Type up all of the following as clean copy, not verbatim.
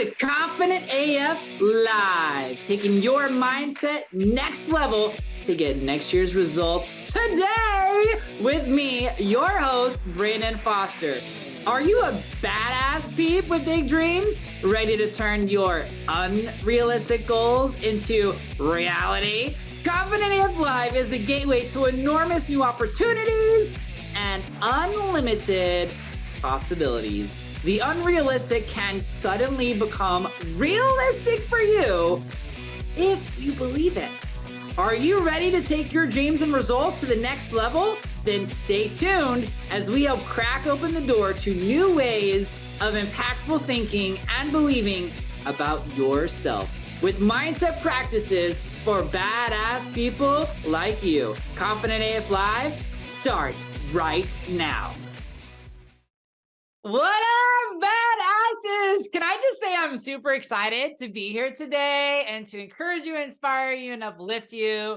to Confident AF Live, taking your mindset next level to get next year's results today with me, your host, Brandon Foster. Are you a badass peep with big dreams, ready to turn your unrealistic goals into reality? Confident AF Live is the gateway to enormous new opportunities and unlimited possibilities. The unrealistic can suddenly become realistic for you if you believe it. Are you ready to take your dreams and results to the next level? Then stay tuned as we help crack open the door to new ways of impactful thinking and believing about yourself with mindset practices for badass people like you. Confident AF Live starts right now. What up, badasses? Can I just say I'm super excited to be here today and to encourage you, inspire you, and uplift you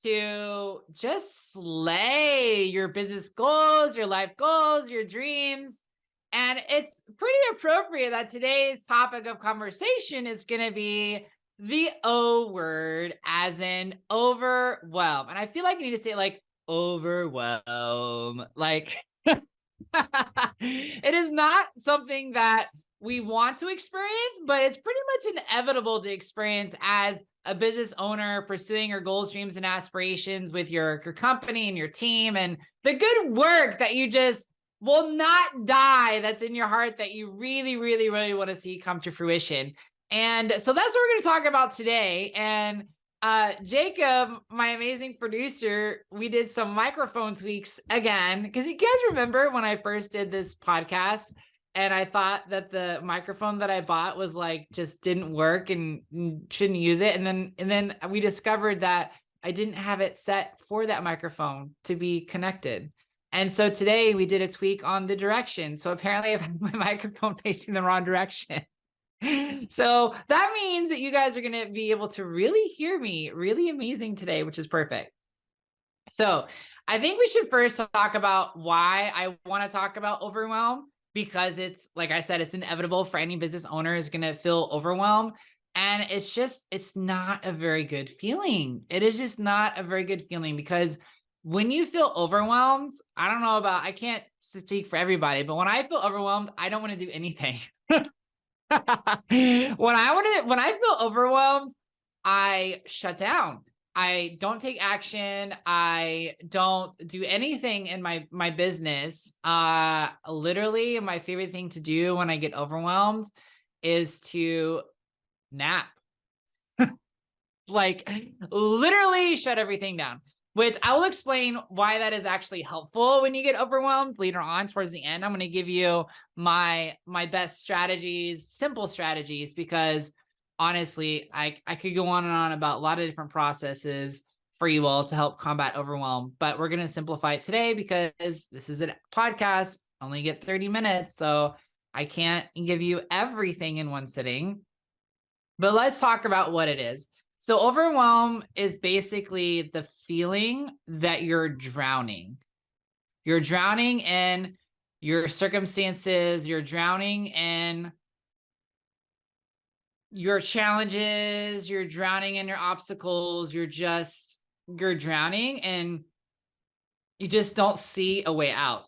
to just slay your business goals, your life goals, your dreams. And it's pretty appropriate that today's topic of conversation is going to be the O word, as in overwhelm. And I feel like I need to say it like overwhelm, like... It is not something that we want to experience, but it's pretty much inevitable to experience as a business owner pursuing your goals, dreams, and aspirations with your company and your team, and the good work that you just will not die that's in your heart that you really, really, really want to see come to fruition. And so that's what we're going to talk about today. And Jacob, my amazing producer, we did some microphone tweaks again, because you guys remember when I first did this podcast and I thought that the microphone that I bought was like, just didn't work and shouldn't use it. And then we discovered that I didn't have it set for that microphone to be connected. And so today we did a tweak on the direction. So apparently I've had my microphone facing the wrong direction. So that means that you guys are going to be able to really hear me really amazing today, which is perfect. So I think we should first talk about why I want to talk about overwhelm, because it's, like I said, it's inevitable for any business owner is going to feel overwhelmed. And it's not a very good feeling. It is just not a very good feeling, because when you feel overwhelmed, I can't speak for everybody, but when I feel overwhelmed, I don't want to do anything. When I feel overwhelmed, I shut down. I don't take action. I don't do anything in my business. Literally, my favorite thing to do when I get overwhelmed is to nap. Like literally shut everything down. Which I will explain why that is actually helpful when you get overwhelmed later on towards the end. I'm going to give you my best strategies, simple strategies, because honestly, I could go on and on about a lot of different processes for you all to help combat overwhelm. But we're going to simplify it today because this is a podcast, only get 30 minutes. So I can't give you everything in one sitting. But let's talk about what it is. So overwhelm is basically the feeling that you're drowning. You're drowning in your circumstances. You're drowning in your challenges. You're drowning in your obstacles. You're drowning and you just don't see a way out.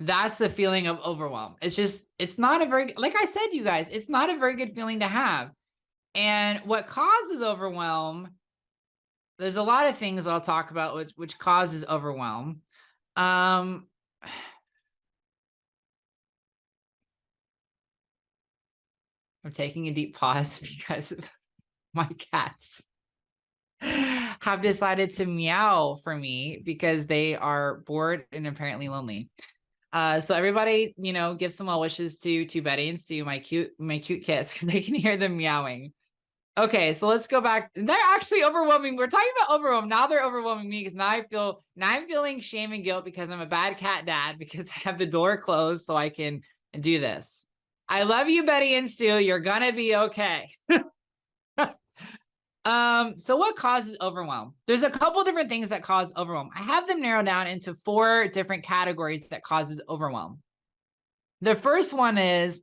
That's the feeling of overwhelm. It's not a very, like I said, you guys, it's not a very good feeling to have. And what causes overwhelm, there's a lot of things I'll talk about which causes overwhelm. I'm taking a deep pause because my cats have decided to meow for me because they are bored and apparently lonely. So everybody, give some well wishes to Betty and Stu, my cute cats, because they can hear them meowing. Okay, so let's go back. They're actually overwhelming. We're talking about overwhelm. Now they're overwhelming me because now I'm feeling shame and guilt because I'm a bad cat dad because I have the door closed so I can do this. I love you, Betty and Stu. You're gonna be okay. So what causes overwhelm? There's a couple different things that cause overwhelm. I have them narrowed down into 4 different categories that causes overwhelm. The first one is,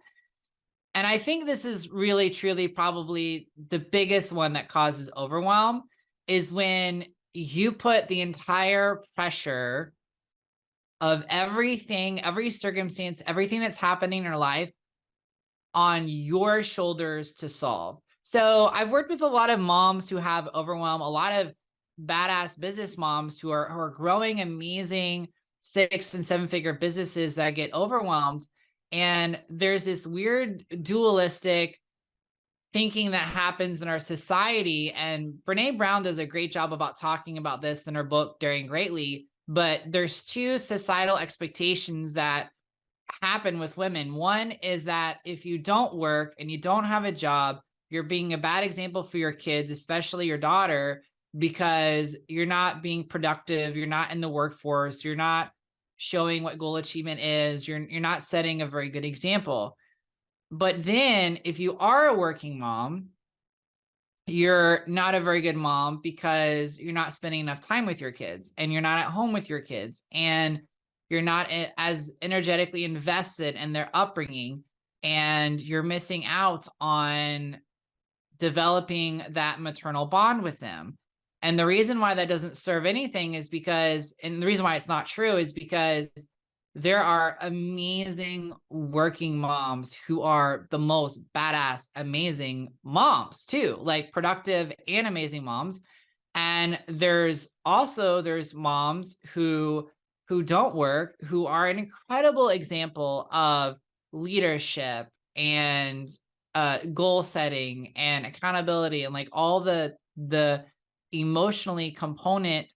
And I think this is really, truly probably the biggest one that causes overwhelm, is when you put the entire pressure of everything, every circumstance, everything that's happening in your life on your shoulders to solve. So I've worked with a lot of moms who have overwhelm, a lot of badass business moms who are growing amazing 6 and 7 figure businesses that get overwhelmed. And there's this weird dualistic thinking that happens in our society. And Brene Brown does a great job about talking about this in her book, Daring Greatly. But there's two societal expectations that happen with women. One is that if you don't work and you don't have a job, you're being a bad example for your kids, especially your daughter, because you're not being productive, you're not in the workforce, you're not showing what goal achievement is, you're not setting a very good example. But then if you are a working mom, you're not a very good mom because you're not spending enough time with your kids, and you're not at home with your kids, and you're not as energetically invested in their upbringing, and you're missing out on developing that maternal bond with them. And the reason why that doesn't serve anything is because, and the reason why it's not true is because there are amazing working moms who are the most badass, amazing moms too, like productive and amazing moms. And there's moms who don't work, who are an incredible example of leadership and goal setting and accountability, and like all the emotionally component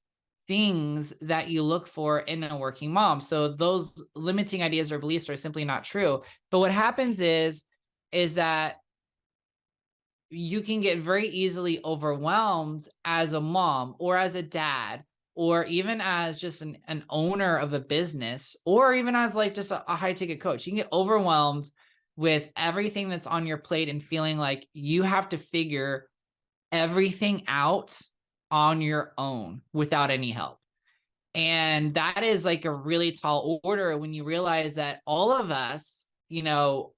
things that you look for in a working mom. So those limiting ideas or beliefs are simply not true. But what happens is that you can get very easily overwhelmed as a mom or as a dad, or even as just an owner of a business, or even as like just a high ticket coach. You can get overwhelmed with everything that's on your plate and feeling like you have to figure everything out on your own without any help. And that is like a really tall order when you realize that all of us, you know,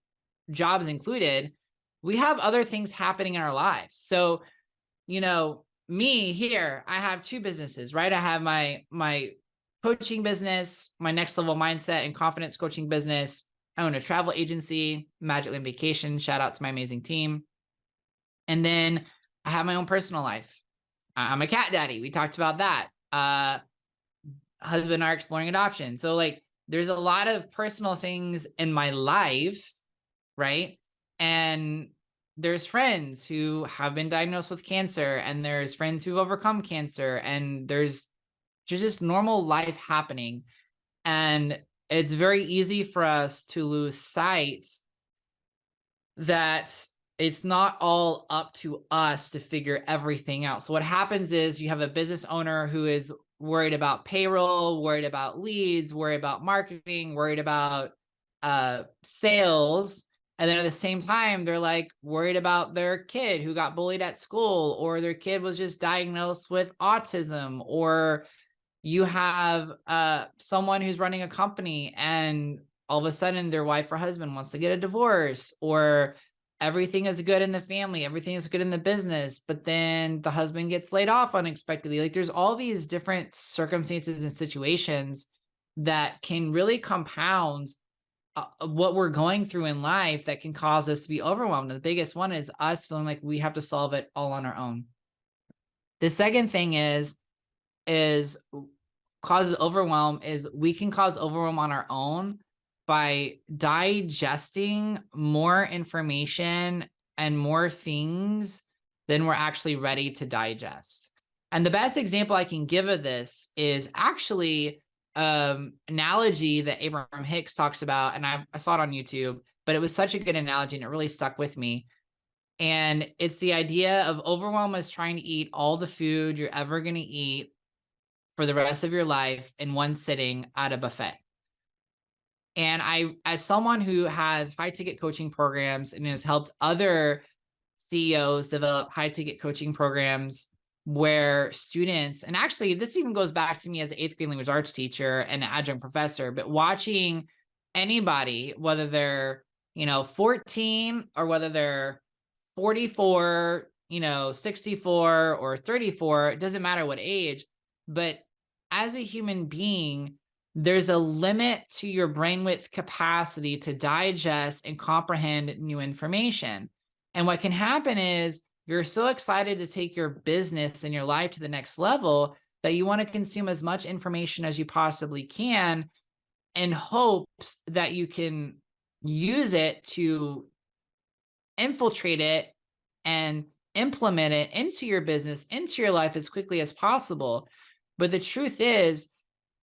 jobs included, we have other things happening in our lives. So, you know, me here, I have 2 businesses, right? I have my coaching business, my next level mindset and confidence coaching business. I own a travel agency, Magic Land Vacation. Shout out to my amazing team. And then I have my own personal life. I'm a cat daddy. We talked about that. Husband and I are exploring adoption. So like there's a lot of personal things in my life, right? And there's friends who have been diagnosed with cancer, and there's friends who've overcome cancer, and there's just normal life happening. And it's very easy for us to lose sight that it's not all up to us to figure everything out. So what happens is you have a business owner who is worried about payroll, worried about leads, worried about marketing, worried about sales. And then at the same time, they're like worried about their kid who got bullied at school, or their kid was just diagnosed with autism, or you have someone who's running a company and all of a sudden their wife or husband wants to get a divorce, or everything is good in the family, everything is good in the business, but then the husband gets laid off unexpectedly. Like there's all these different circumstances and situations that can really compound what we're going through in life that can cause us to be overwhelmed. And the biggest one is us feeling like we have to solve it all on our own. The second thing is causes overwhelm is we can cause overwhelm on our own by digesting more information and more things than we're actually ready to digest. And the best example I can give of this is actually analogy that Abraham Hicks talks about, and I saw it on YouTube, but it was such a good analogy and it really stuck with me. And it's the idea of overwhelm is trying to eat all the food you're ever going to eat for the rest of your life in one sitting at a buffet. And I, as someone who has high ticket coaching programs and has helped other CEOs develop high ticket coaching programs where students, and actually this even goes back to me as an 8th grade language arts teacher and an adjunct professor, but watching anybody, whether they're 14, or whether they're 44, 64 or 34, it doesn't matter what age. But as a human being, there's a limit to your brainwidth capacity to digest and comprehend new information. And what can happen is you're so excited to take your business and your life to the next level that you want to consume as much information as you possibly can in hopes that you can use it to infiltrate it and implement it into your business, into your life as quickly as possible. But the truth is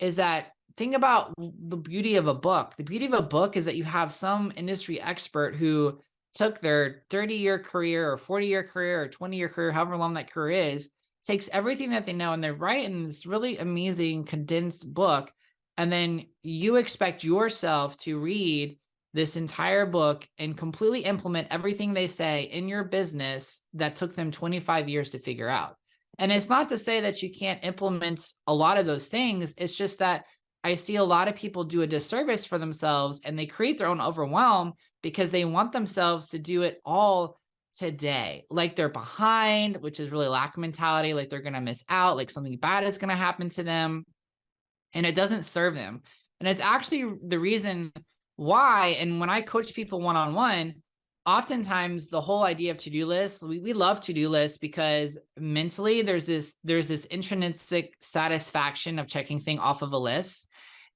that think about the beauty of a book. The beauty of a book is that you have some industry expert who took their 30-year career or 40-year career or 20-year career, however long that career is, takes everything that they know and they write in this really amazing condensed book. And then you expect yourself to read this entire book and completely implement everything they say in your business that took them 25 years to figure out. And it's not to say that you can't implement a lot of those things. It's just that I see a lot of people do a disservice for themselves and they create their own overwhelm because they want themselves to do it all today. Like they're behind, which is really lack mentality, like they're going to miss out, like something bad is going to happen to them. And it doesn't serve them. And it's actually the reason why. And when I coach people one-on-one, oftentimes the whole idea of to-do lists, we love to-do lists because mentally there's this intrinsic satisfaction of checking thing off of a list.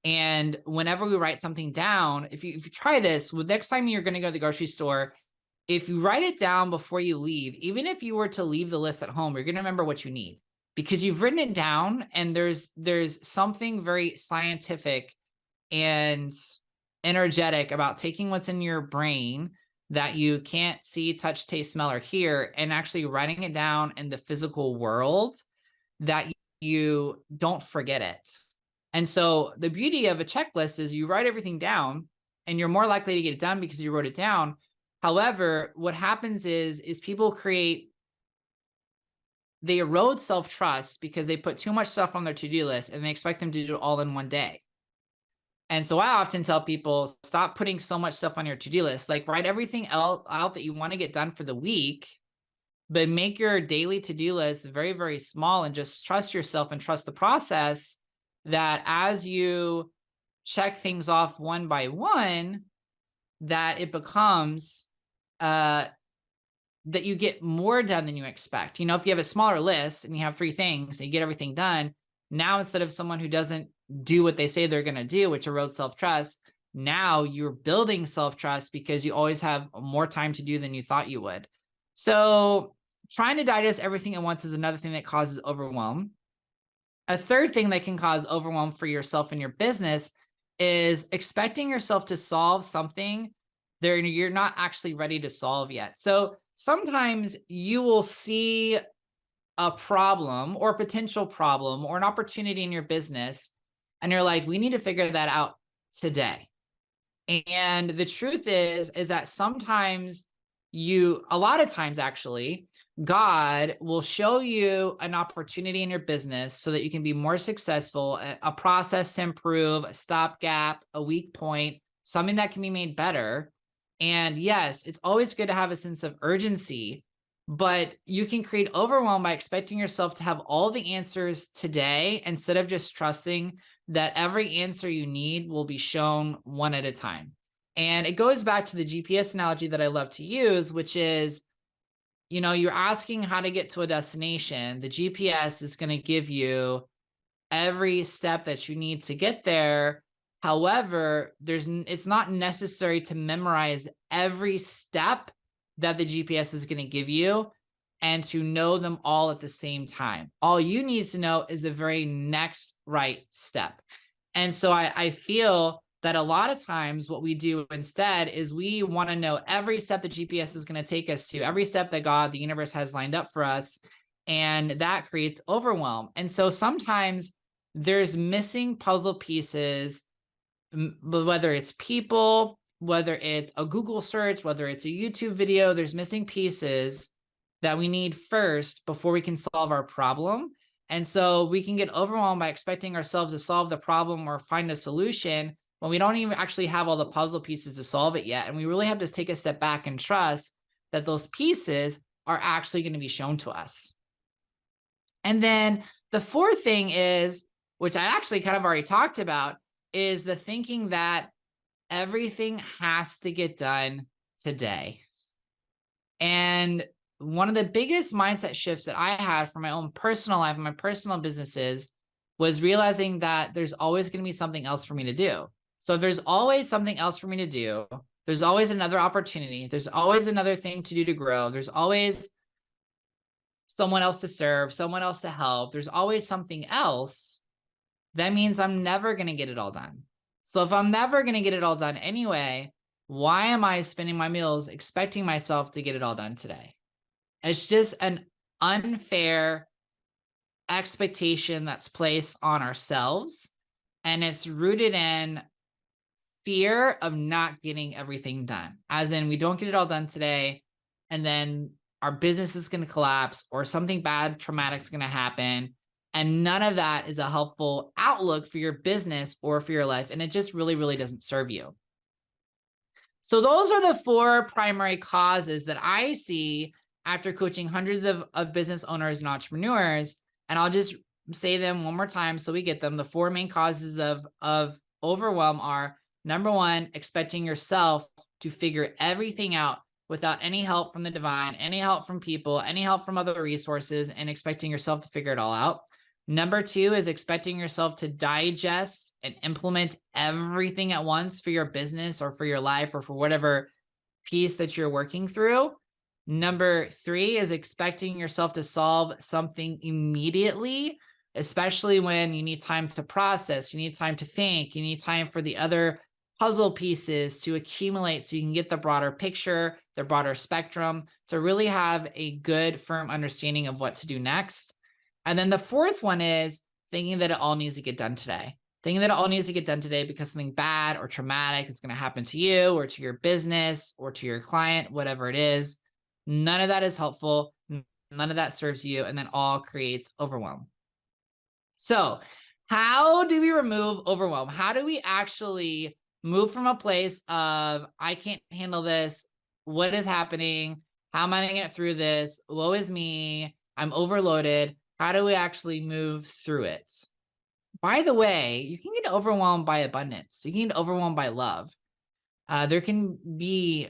And whenever we write something down, if you try this, with next time you're going to go to the grocery store, if you write it down before you leave, even if you were to leave the list at home, you're going to remember what you need because you've written it down. And there's something very scientific and energetic about taking what's in your brain that you can't see, touch, taste, smell, or hear, and actually writing it down in the physical world that you don't forget it. And so the beauty of a checklist is you write everything down and you're more likely to get it done because you wrote it down. However, what happens is people they erode self-trust because they put too much stuff on their to-do list and they expect them to do it all in one day. And so I often tell people, stop putting so much stuff on your to-do list. Like write everything out that you want to get done for the week, but make your daily to-do list very, very small and just trust yourself and trust the process that as you check things off one by one, that it becomes that you get more done than you expect. If you have a smaller list and you have 3 things and you get everything done, now instead of someone who doesn't do what they say they're going to do, which erodes self-trust, now you're building self-trust because you always have more time to do than you thought you would. So trying to digest everything at once is another thing that causes overwhelm. A third thing that can cause overwhelm for yourself and your business is expecting yourself to solve something that you're not actually ready to solve yet. So sometimes you will see a problem or a potential problem or an opportunity in your business, and you're like, we need to figure that out today. And the truth is that sometimes a lot of times actually, God will show you an opportunity in your business so that you can be more successful, a process to improve, a stopgap, a weak point, something that can be made better. And yes, it's always good to have a sense of urgency, but you can create overwhelm by expecting yourself to have all the answers today instead of just trusting that every answer you need will be shown one at a time. And it goes back to the GPS analogy that I love to use, which is, you're asking how to get to a destination. The GPS is going to give you every step that you need to get there. However, it's not necessary to memorize every step that the GPS is going to give you and to know them all at the same time. All you need to know is the very next right step. And so I feel that a lot of times what we do instead is we want to know every step the GPS is going to take us to, every step that God, the universe, has lined up for us. And that creates overwhelm. And so sometimes there's missing puzzle pieces, whether it's people, whether it's a Google search, whether it's a YouTube video, there's missing pieces that we need first before we can solve our problem. And so we can get overwhelmed by expecting ourselves to solve the problem or find a solution when we don't even actually have all the puzzle pieces to solve it yet. And we really have to take a step back and trust that those pieces are actually going to be shown to us. And then the fourth thing is, which I actually kind of already talked about, is the thinking that everything has to get done today. And one of the biggest mindset shifts that I had for my own personal life and my personal businesses was realizing that there's always going to be something else for me to do. So if there's always something else for me to do, there's always another opportunity. There's always another thing to do to grow. There's always someone else to serve, someone else to help. There's always something else. That means I'm never going to get it all done. So if I'm never going to get it all done anyway, why am I spending my meals expecting myself to get it all done today? It's just an unfair expectation that's placed on ourselves, and it's rooted in fear of not getting everything done. As in, we don't get it all done today, and then our business is going to collapse or something bad, traumatic is going to happen. And none of that is a helpful outlook for your business or for your life. And it just really, really doesn't serve you. So those are the four primary causes that I see after coaching hundreds of business owners and entrepreneurs. And I'll just say them one more time so we get them. The four main causes of overwhelm are: number one, expecting yourself to figure everything out without any help from the divine, any help from people, any help from other resources, and expecting yourself to figure it all out. Number two is expecting yourself to digest and implement everything at once for your business or for your life or for whatever piece that you're working through. Number three is expecting yourself to solve something immediately, especially when you need time to process, you need time to think, you need time for the other puzzle pieces to accumulate so you can get the broader picture, the broader spectrum, to really have a good, firm understanding of what to do next. And then the fourth one is thinking that it all needs to get done today. Thinking that it all needs to get done today because something bad or traumatic is going to happen to you or to your business or to your client, whatever it is. None of that is helpful. None of that serves you. And then all creates overwhelm. So how do we remove overwhelm? How do we actually move from a place of, I can't handle this, what is happening, how am I going to get through this, woe is me, I'm overloaded? How do we actually move through it? By the way, you can get overwhelmed by abundance. You can get overwhelmed by love. There can be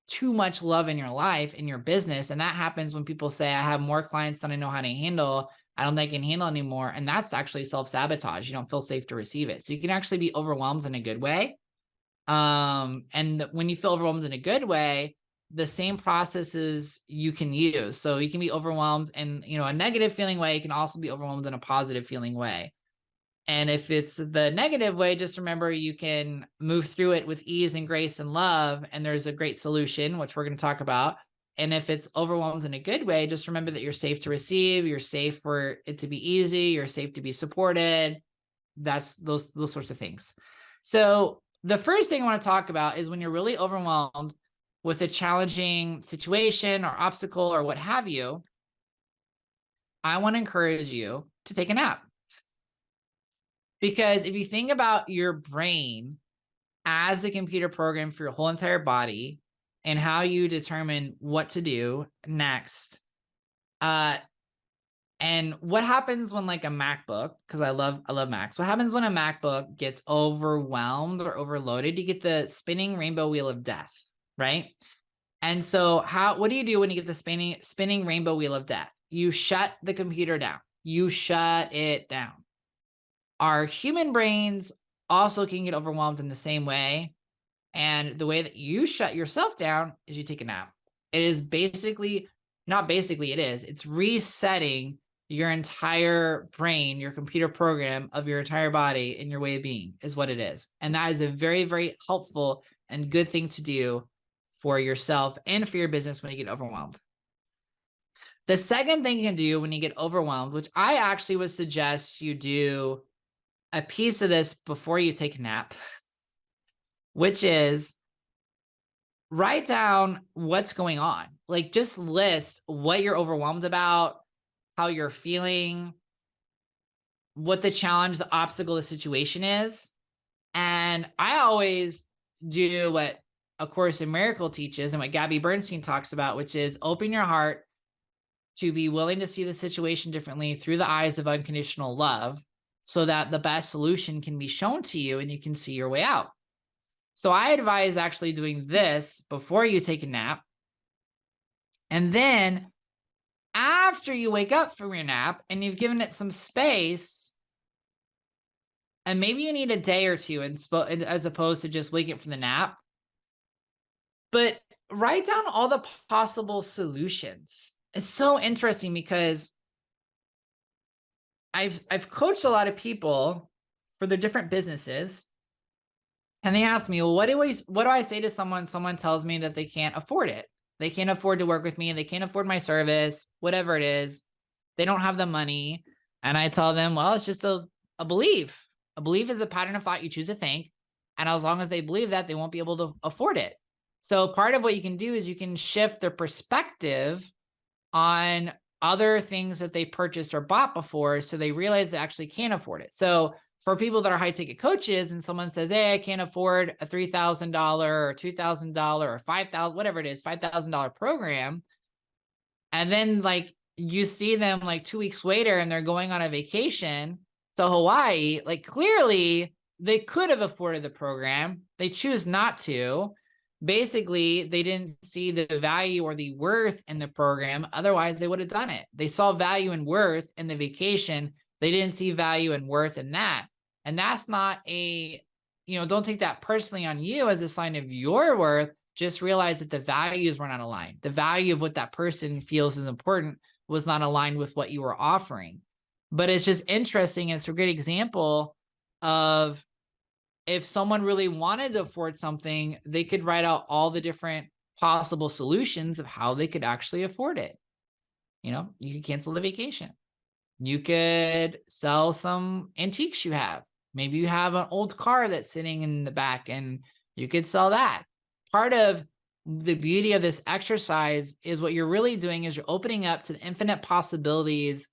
too much love in your life, in your business. And that happens when people say, I have more clients than I know how to handle. I don't think I can handle anymore. And that's actually self-sabotage. You don't feel safe to receive it. So you can actually be overwhelmed in a good way. And when you feel overwhelmed in a good way, the same processes you can use. So you can be overwhelmed in, a negative feeling way. You can also be overwhelmed in a positive feeling way. And if it's the negative way, just remember you can move through it with ease and grace and love. And there's a great solution, which we're going to talk about. And if it's overwhelmed in a good way, just remember that you're safe to receive. You're safe for it to be easy. You're safe to be supported. That's those sorts of things. So the first thing I want to talk about is when you're really overwhelmed with a challenging situation or obstacle or what have you, I want to encourage you to take a nap. Because if you think about your brain as a computer program for your whole entire body and how you determine what to do next, and what happens when like a MacBook, because I love Macs. What happens when a MacBook gets overwhelmed or overloaded? You get the spinning rainbow wheel of death, right? And so what do you do when you get the spinning rainbow wheel of death? You shut the computer down. You shut it down. Our human brains also can get overwhelmed in the same way. And the way that you shut yourself down is you take a nap. It is it's resetting your entire brain, your computer program of your entire body and your way of being is what it is. And that is a very, very helpful and good thing to do for yourself and for your business when you get overwhelmed. The second thing you can do when you get overwhelmed, which I actually would suggest you do a piece of this before you take a nap, which is write down what's going on. Like just list what you're overwhelmed about, how you're feeling, what the challenge, the obstacle, the situation is, And I always do what A Course in Miracle teaches and what Gabby Bernstein talks about, which is open your heart to be willing to see the situation differently through the eyes of unconditional love so that the best solution can be shown to you and you can see your way out. So I advise actually doing this before you take a nap. And then after you wake up from your nap and you've given it some space, and maybe you need a day or two as opposed to just waking up from the nap, but write down all the possible solutions. It's so interesting because I've coached a lot of people for their different businesses, and they ask me, well, what do I say to someone tells me that they can't afford it? They can't afford to work with me. They can't afford my service, whatever it is. They don't have the money. And I tell them, well, it's just a belief. A belief is a pattern of thought you choose to think. And as long as they believe that, they won't be able to afford it. So part of what you can do is you can shift their perspective on other things that they purchased or bought before, so they realize they actually can't afford it. So for people that are high ticket coaches and someone says, hey, I can't afford a $3,000 or $2,000 or $5,000, whatever it is, $5,000 program. And then like you see them like 2 weeks later and they're going on a vacation to Hawaii, like clearly they could have afforded the program. They choose not to. Basically, they didn't see the value or the worth in the program. Otherwise, they would have done it. They saw value and worth in the vacation. They didn't see value and worth in that. And that's not don't take that personally on you as a sign of your worth. Just realize that the values were not aligned. The value of what that person feels is important was not aligned with what you were offering. But it's just interesting. And it's a great example of if someone really wanted to afford something, they could write out all the different possible solutions of how they could actually afford it. You could cancel the vacation. You could sell some antiques you have. Maybe you have an old car that's sitting in the back and you could sell that. Part of the beauty of this exercise is what you're really doing is you're opening up to the infinite possibilities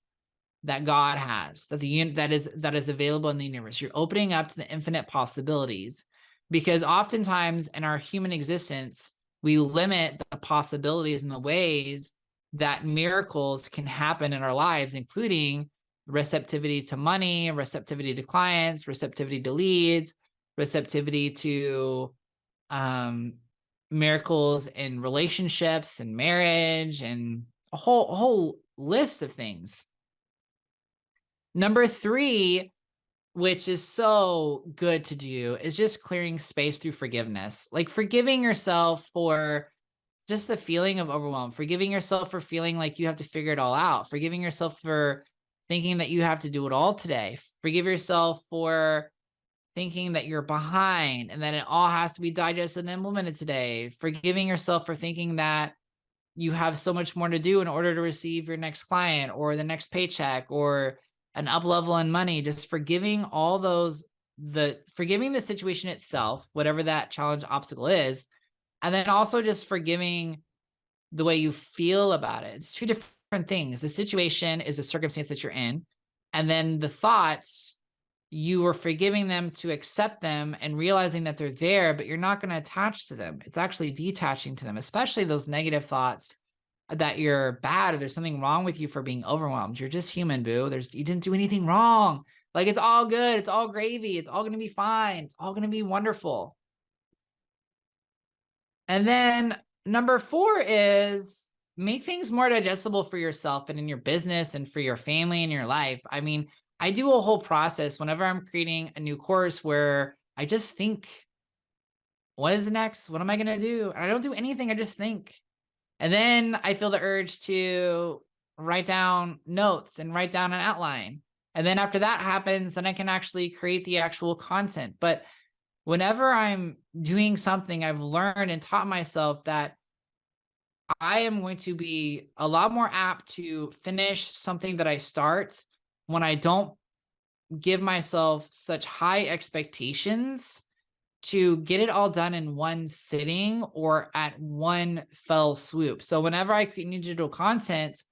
that God has, that is available in the universe. You're opening up to the infinite possibilities, because oftentimes in our human existence, we limit the possibilities and the ways that miracles can happen in our lives, including receptivity to money, receptivity to clients, receptivity to leads, receptivity to miracles in relationships and marriage, and a whole list of things. Number 3, which is so good to do, is just clearing space through forgiveness. Like forgiving yourself for just the feeling of overwhelm, forgiving yourself for feeling like you have to figure it all out, forgiving yourself for thinking that you have to do it all today, forgive yourself for thinking that you're behind and that it all has to be digested and implemented today, forgiving yourself for thinking that you have so much more to do in order to receive your next client or the next paycheck or an up level in money. Just forgiving all those, forgiving the situation itself, whatever that challenge obstacle is, and then also just forgiving the way you feel about it. It's 2 different things. The situation is a circumstance that you're in, and then the thoughts, you are forgiving them to accept them and realizing that they're there, but you're not going to attach to them. It's actually detaching to them, especially those negative thoughts that you're bad or there's something wrong with you for being overwhelmed. You're just human, boo. You didn't do anything wrong. Like it's all good. It's all gravy. It's all going to be fine. It's all going to be wonderful. And then number 4 is make things more digestible for yourself and in your business and for your family and your life. I mean, I do a whole process whenever I'm creating a new course where I just think, what is next? What am I going to do? And I don't do anything. I just think. And then I feel the urge to write down notes and write down an outline. And then after that happens, then I can actually create the actual content. But whenever I'm doing something, I've learned and taught myself that I am going to be a lot more apt to finish something that I start when I don't give myself such high expectations to get it all done in one sitting or at one fell swoop. So whenever I create new digital content,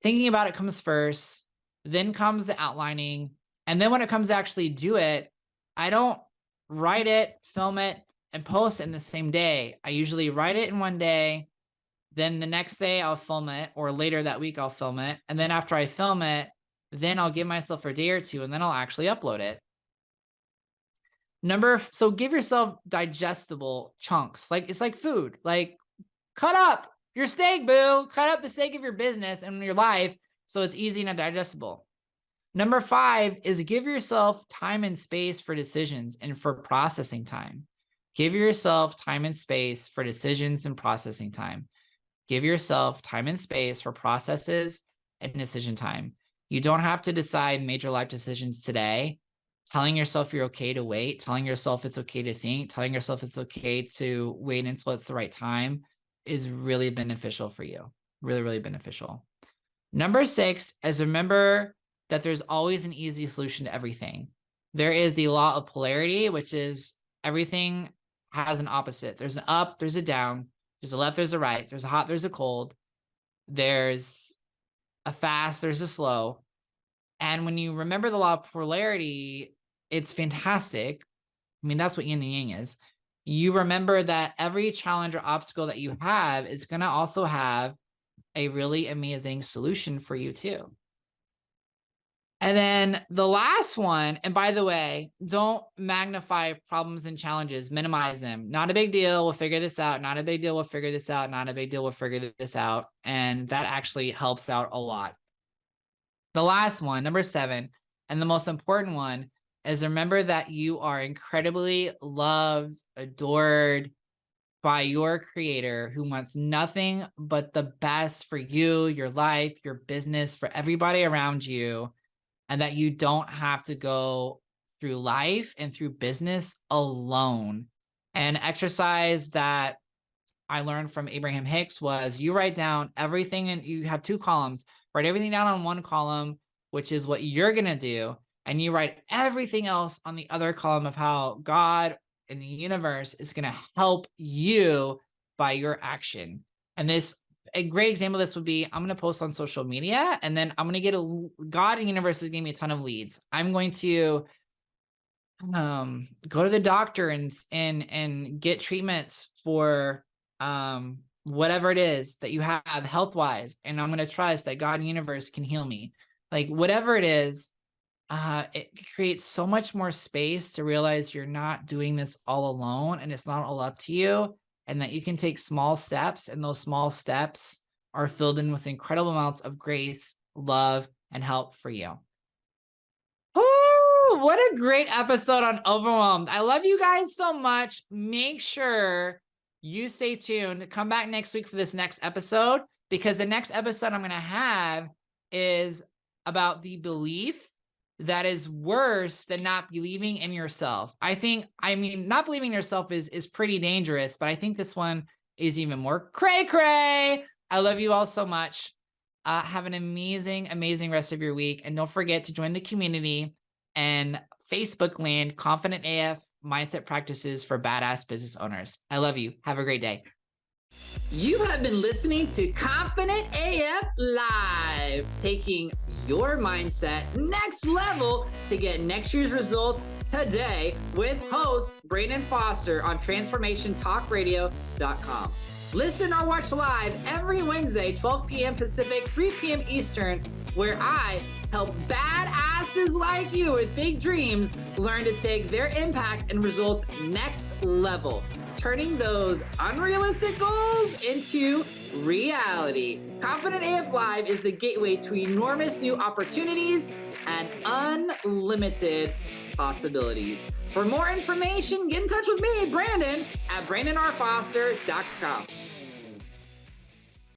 thinking about it comes first, then comes the outlining. And then when it comes to actually do it, I don't write it, film it, and post it in the same day. I usually write it in one day. Then the next day I'll film it, or later that week I'll film it. And then after I film it, then I'll give myself a day or two, and then I'll actually upload it. So give yourself digestible chunks. Like it's like food. Like cut up your steak, boo. Cut up the steak of your business and your life so it's easy and digestible. Number 5 is give yourself time and space for decisions and for processing time. Give yourself time and space for decisions and processing time. Give yourself time and space for processes and decision time. You don't have to decide major life decisions today. Telling yourself you're okay to wait, telling yourself it's okay to think, telling yourself it's okay to wait until it's the right time is really beneficial for you. Really, really beneficial. Number 6 is remember that there's always an easy solution to everything. There is the law of polarity, which is everything has an opposite. There's an up, there's a down, there's a left, there's a right, there's a hot, there's a cold, there's a fast, there's a slow. And when you remember the law of polarity, it's fantastic. I mean, that's what yin and yang is. You remember that every challenge or obstacle that you have is going to also have a really amazing solution for you too. And then the last one, and by the way, don't magnify problems and challenges, minimize them. Not a big deal. We'll figure this out. Not a big deal. We'll figure this out. Not a big deal. We'll figure this out. And that actually helps out a lot. The last one, number 7, and the most important one is remember that you are incredibly loved, adored by your creator who wants nothing but the best for you, your life, your business, for everybody around you, and that you don't have to go through life and through business alone. An exercise that I learned from Abraham Hicks was you write down everything, and you have 2 columns. Write everything down on one column, which is what you're going to do. And you write everything else on the other column of how God and the universe is going to help you by your action. And a great example of this would be, I'm going to post on social media, and then I'm going to get God and universe is giving me a ton of leads. I'm going to go to the doctor and get treatments for whatever it is that you have health-wise, and I'm going to trust that God and universe can heal me. Like whatever it is, it creates so much more space to realize you're not doing this all alone, and it's not all up to you, and that you can take small steps, and those small steps are filled in with incredible amounts of grace, love, and help for you. Oh, what a great episode on Overwhelmed. I love you guys so much. Make sure you stay tuned. Come back next week for this next episode, because the next episode I'm going to have is about the belief that is worse than not believing in yourself. I mean, not believing in yourself is pretty dangerous, but I think this one is even more cray-cray. I love you all so much. Have an amazing, amazing rest of your week. And don't forget to join the community and Facebook land Confident AF Mindset Practices for Badass Business Owners. I love you. Have a great day. You have been listening to Confident AF Live, taking your mindset next level to get next year's results today with host Brandon Foster on transformationtalkradio.com. Listen or watch live every Wednesday, 12 p.m. Pacific, 3 p.m. Eastern, where I help badasses like you with big dreams learn to take their impact and results next level, turning those unrealistic goals into reality. Confident AF Live is the gateway to enormous new opportunities and unlimited possibilities. For more information, get in touch with me, Brandon, at brandonrfoster.com.